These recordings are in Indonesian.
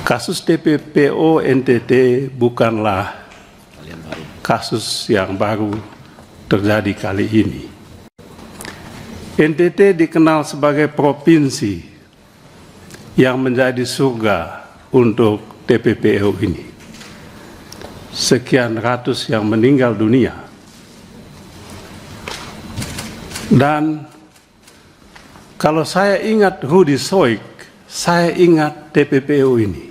Kasus TPPO NTT bukanlah kasus yang baru terjadi kali ini. NTT dikenal sebagai provinsi yang menjadi surga untuk TPPO ini. Sekian ratus yang meninggal dunia. Dan kalau saya ingat Rudy Soik, saya ingat TPPO ini.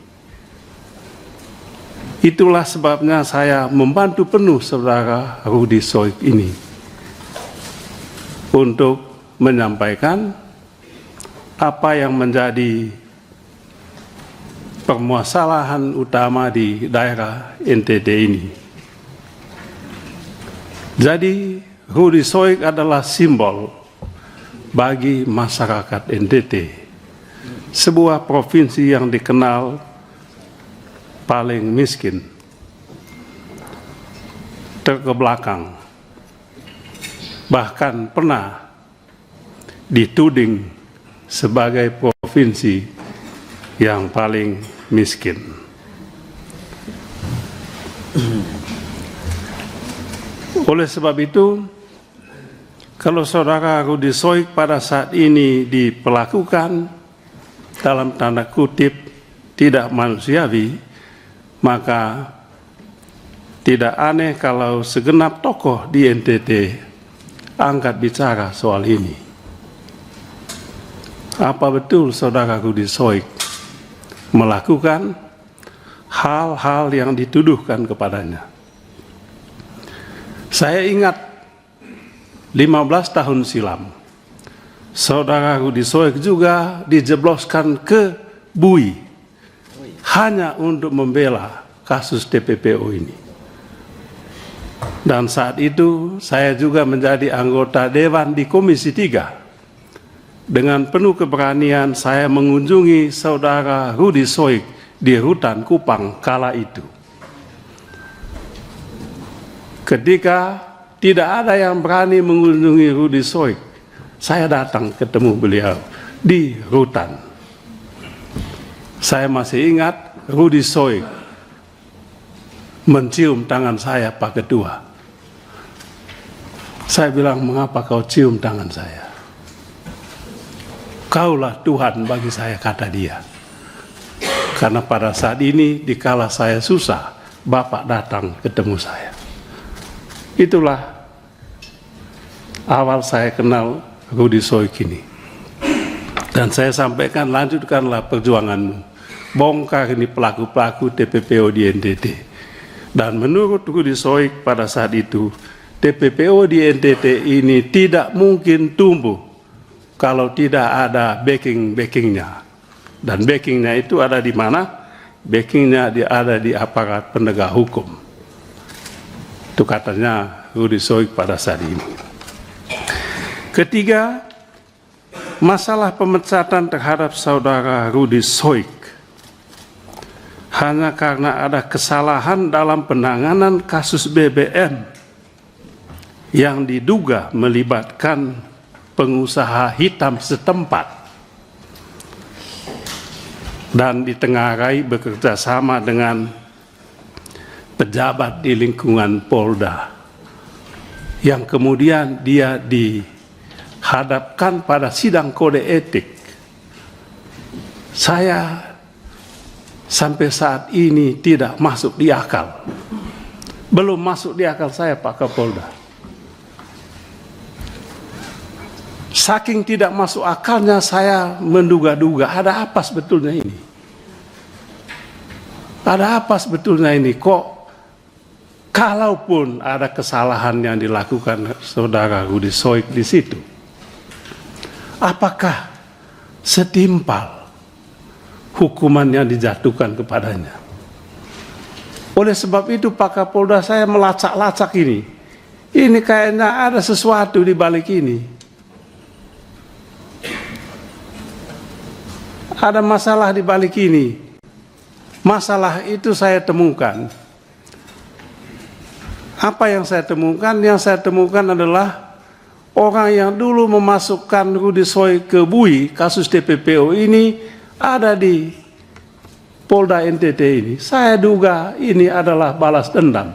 Itulah sebabnya saya membantu penuh saudara Rudy Soik ini untuk menyampaikan apa yang menjadi permasalahan utama di daerah NTT ini. Jadi Rudy Soik adalah simbol bagi masyarakat NTT, sebuah provinsi yang dikenal paling miskin, terkebelakang, bahkan pernah dituding sebagai provinsi yang paling miskin. Oleh sebab itu, kalau saudara Rudy Soik pada saat ini diperlakukan dalam tanda kutip tidak manusiawi, maka tidak aneh kalau segenap tokoh di NTT angkat bicara soal ini. Apa betul saudara Rudy Soik melakukan hal-hal yang dituduhkan kepadanya? Saya ingat 15 tahun silam, saudara Rudy Soik juga dijebloskan ke BUI hanya untuk membela kasus TPPO ini. Dan saat itu saya juga menjadi anggota Dewan di Komisi 3. Dengan penuh keberanian saya mengunjungi saudara Rudy Soik di Rutan Kupang kala itu. Ketika tidak ada yang berani mengunjungi Rudy Soik, saya datang ketemu beliau di Rutan. Saya masih ingat Rudy Soik mencium tangan saya, Pak Ketua. Saya bilang, mengapa kau cium tangan saya? Kaulah Tuhan bagi saya, kata dia. Karena pada saat ini, dikala saya susah, Bapak datang ketemu saya. Itulah awal saya kenal Rudy Soik ini. Dan saya sampaikan, lanjutkanlah perjuanganmu. Bongkar ini pelaku-pelaku TPPO di NTT. Dan menurut Rudy Soik pada saat itu, TPPO di NTT ini tidak mungkin tumbuh kalau tidak ada backing-backingnya. Dan backingnya itu ada di mana? Backingnya ada di aparat penegak hukum. Itu katanya Rudy Soik pada saat ini. Ketiga, masalah pemecatan terhadap saudara Rudy Soik hanya karena ada kesalahan dalam penanganan kasus BBM yang diduga melibatkan pengusaha hitam setempat dan ditengarai bekerja sama dengan pejabat di lingkungan Polda, yang kemudian dia dihadapkan pada sidang kode etik. Saya sampai saat ini tidak masuk di akal. Belum masuk di akal saya, Pak Kapolda. Saking tidak masuk akalnya saya menduga-duga ada apa sebetulnya ini. Ada apa sebetulnya ini? Kok kalaupun ada kesalahan yang dilakukan saudara Rudy Soik di situ, apakah setimpal hukuman yang dijatuhkan kepadanya? Oleh sebab itu Pak Kapolda, saya melacak-lacak ini. Ini kayaknya ada sesuatu di balik ini. Ada masalah di balik ini. Masalah itu saya temukan. Apa yang saya temukan? Yang saya temukan adalah orang yang dulu memasukkan Rudy Soik ke BUI, kasus TPPO ini ada di Polda NTT ini, saya duga ini adalah balas dendam.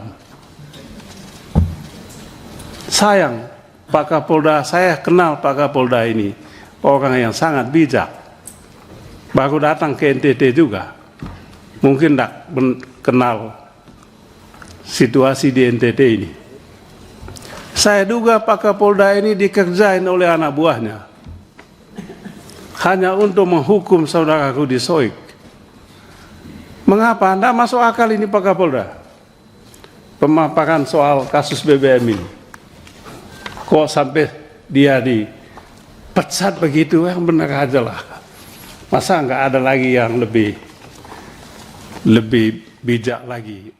Sayang, Pak Kapolda, saya kenal Pak Kapolda ini, orang yang sangat bijak. Baru datang ke NTT juga. Mungkin tidak kenal situasi di NTT ini. Saya duga Pak Kapolda ini dikerjain oleh anak buahnya. Hanya untuk menghukum saudaraku di Soik. Mengapa? Tidak masuk akal ini Pak Kapolda. Pemaparan soal kasus BBM ini. Kok sampai dia dipecat begitu, yang benar aja lah. Masa nggak ada lagi yang lebih bijak lagi.